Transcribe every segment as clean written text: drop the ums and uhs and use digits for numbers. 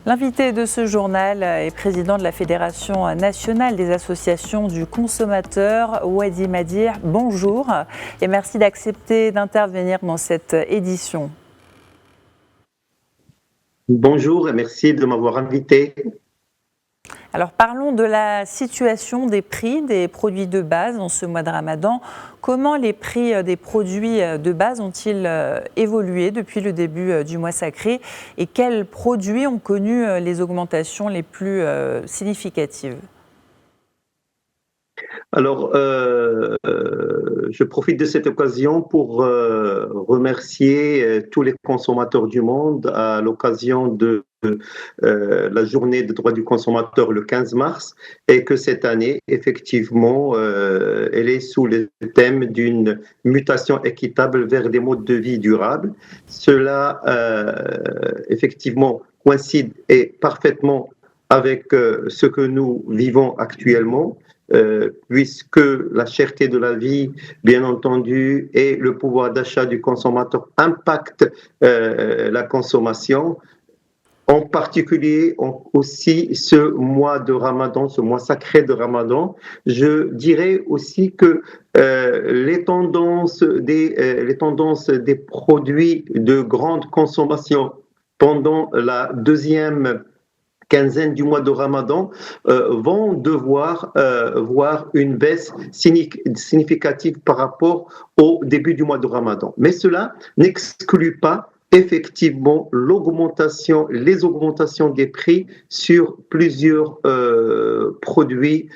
L'invité de ce journal est président de la Fédération nationale des associations du consommateur, Wadi Madir. Bonjour et merci d'accepter d'intervenir dans cette édition. Bonjour et merci de m'avoir invité. Alors parlons de la situation des prix des produits de base en ce mois de Ramadan. Comment les prix des produits de base ont-ils évolué depuis le début du mois sacré et quels produits ont connu les augmentations les plus significatives ? Alors, je profite de cette occasion pour remercier tous les consommateurs du monde à l'occasion de la journée des droits du consommateur le 15 mars et que cette année, effectivement, elle est sous le thème d'une mutation équitable vers des modes de vie durables. Cela, effectivement, coïncide et parfaitement avec ce que nous vivons actuellement. Puisque la cherté de la vie, bien entendu, et le pouvoir d'achat du consommateur impactent la consommation. En particulier aussi ce mois de Ramadan, ce mois sacré de Ramadan, je dirais aussi que les tendances des produits de grande consommation pendant la deuxième quinzaine du mois de Ramadan vont devoir voir une baisse significative par rapport au début du mois de Ramadan. Mais cela n'exclut pas effectivement les augmentations des prix sur plusieurs produits,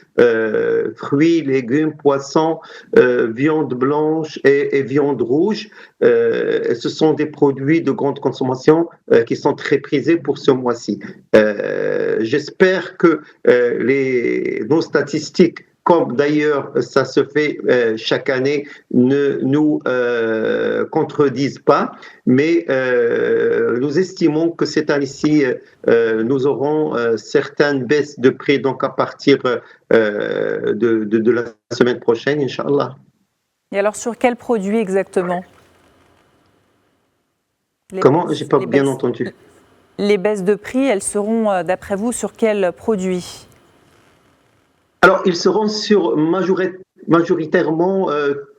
fruits, légumes, poissons, viande blanche et viande rouge. Ce sont des produits de grande consommation qui sont très prisés pour ce mois-ci. J'espère que nos statistiques, comme d'ailleurs ça se fait chaque année, ne nous contredisent pas, mais nous estimons que cette année-ci, nous aurons certaines baisses de prix donc à partir de la semaine prochaine, Inch'Allah. Et alors sur quels produits exactement ? Comment ? Je n'ai pas bien entendu. Les baisses de prix, elles seront, d'après vous, sur quels produits ? Alors, ils seront sur majoritairement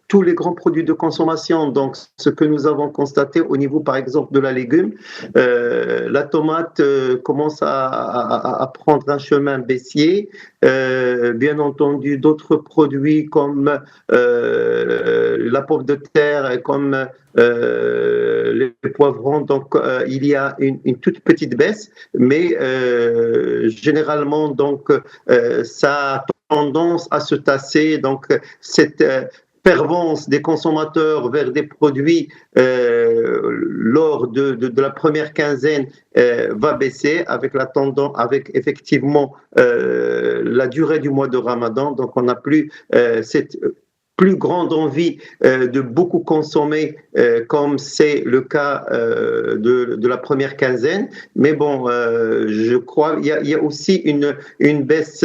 tous les grands produits de consommation. Donc, ce que nous avons constaté au niveau, par exemple, de la légume, la tomate commence à prendre un chemin baissier. Bien entendu, d'autres produits comme la pomme de terre et comme les poivrons, donc il y a une toute petite baisse, mais généralement, donc, ça a tendance à se tasser. Donc, cette pervance des consommateurs vers des produits lors de la première quinzaine va baisser avec la tendance, avec effectivement la durée du mois de Ramadan. Donc, on n'a plus cette plus grande envie de beaucoup consommer comme c'est le cas de la première quinzaine. Mais bon, je crois il y a aussi une baisse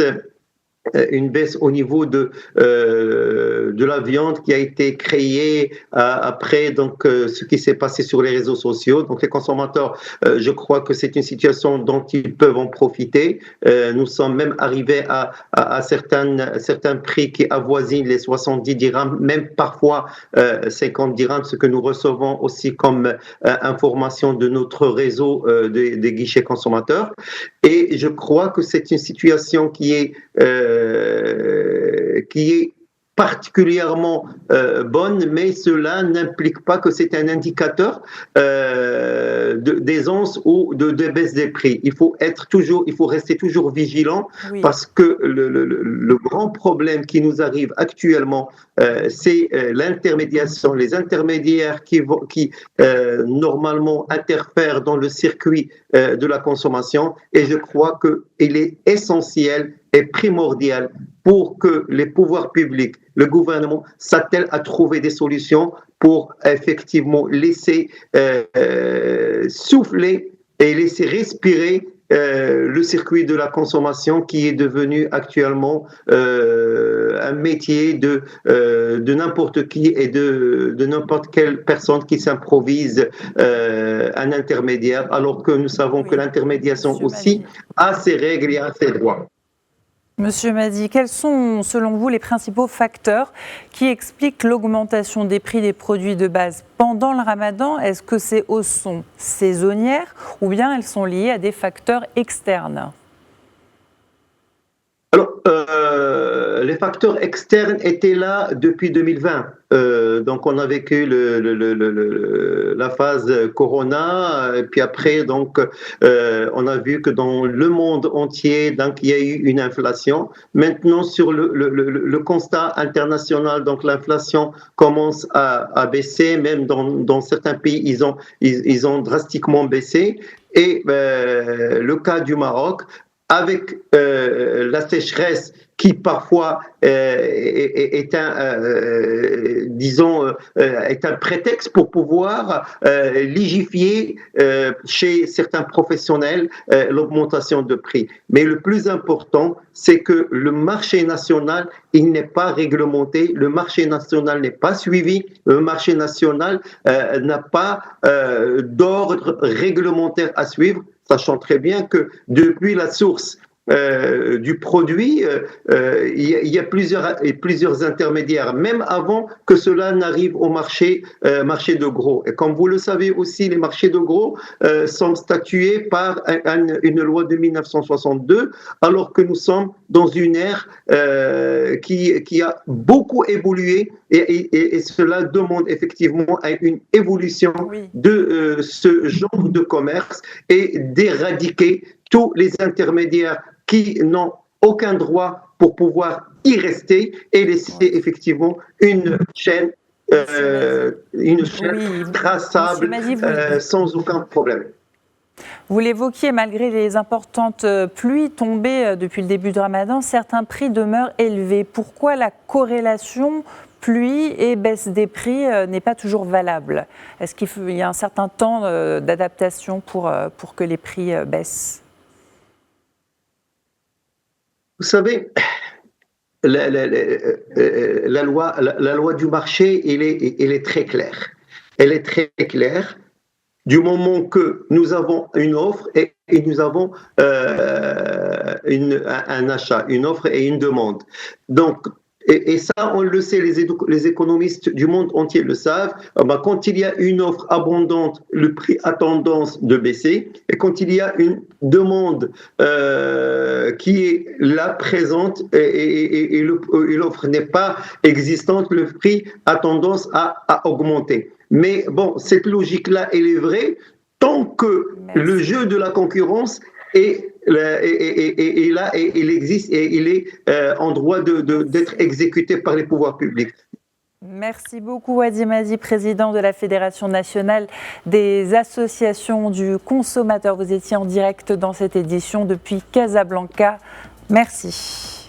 au niveau de la viande qui a été créée après donc ce qui s'est passé sur les réseaux sociaux. Donc les consommateurs, je crois que c'est une situation dont ils peuvent en profiter. Nous sommes même arrivés à certains prix qui avoisinent les 70 dirhams, même parfois 50 dirhams, ce que nous recevons aussi comme information de notre réseau des guichets consommateurs. Et je crois que c'est une situation qui est particulièrement bonne, mais cela n'implique pas que c'est un indicateur d'aisance ou de baisse des prix. Il faut rester toujours vigilant, oui. Parce que le grand problème qui nous arrive actuellement, c'est l'intermédiation, les intermédiaires qui normalement interfèrent dans le circuit de la consommation. Et je crois qu'il est essentiel et primordial pour que les pouvoirs publics, le gouvernement, s'attellent à trouver des solutions pour effectivement laisser souffler et laisser respirer le circuit de la consommation qui est devenu actuellement un métier de n'importe qui et de n'importe quelle personne qui s'improvise un intermédiaire, alors que nous savons que l'intermédiation aussi a ses règles et a ses droits. Monsieur Madi, quels sont selon vous les principaux facteurs qui expliquent l'augmentation des prix des produits de base pendant le Ramadan? Est-ce que ces hausses sont saisonnières ou bien elles sont liées à des facteurs externes? Alors, les facteurs externes étaient là depuis 2020. Donc, on a vécu la phase Corona, et puis après, donc, on a vu que dans le monde entier, donc, il y a eu une inflation. Maintenant, sur le constat international, donc, l'inflation commence à baisser, même dans certains pays, ils ont drastiquement baissé. Et le cas du Maroc, avec la sécheresse qui parfois est un prétexte pour pouvoir légifier chez certains professionnels l'augmentation de prix. Mais le plus important, c'est que le marché national, il n'est pas réglementé, le marché national n'est pas suivi, le marché national n'a pas d'ordre réglementaire à suivre, sachant très bien que depuis la source du produit, il y a plusieurs intermédiaires, même avant que cela n'arrive au marché de gros. Et comme vous le savez aussi, les marchés de gros sont statués par une loi de 1962, alors que nous sommes dans une ère qui a beaucoup évolué et cela demande effectivement une évolution de ce genre de commerce et d'éradiquer tous les intermédiaires qui n'ont aucun droit pour pouvoir y rester et laisser effectivement une chaîne traçable sans aucun problème. Vous l'évoquiez, malgré les importantes pluies tombées depuis le début du Ramadan, certains prix demeurent élevés. Pourquoi la corrélation pluie et baisse des prix n'est pas toujours valable? Est-ce qu'il y a un certain temps d'adaptation pour que les prix baissent? Vous savez, la loi du marché, elle est très claire. Elle est très claire du moment que nous avons une offre et nous avons un achat, une offre et une demande. Donc, et ça, on le sait, les économistes du monde entier le savent, quand il y a une offre abondante, le prix a tendance de baisser, et quand il y a une demande qui est là présente et l'offre n'est pas existante, le prix a tendance à augmenter. Mais bon, cette logique-là, elle est vraie tant que le jeu de la concurrence est là, et il existe et il est en droit d'être exécuté par les pouvoirs publics. Merci beaucoup Wadi Madi, président de la Fédération nationale des associations du consommateur. Vous étiez en direct dans cette édition depuis Casablanca. Merci.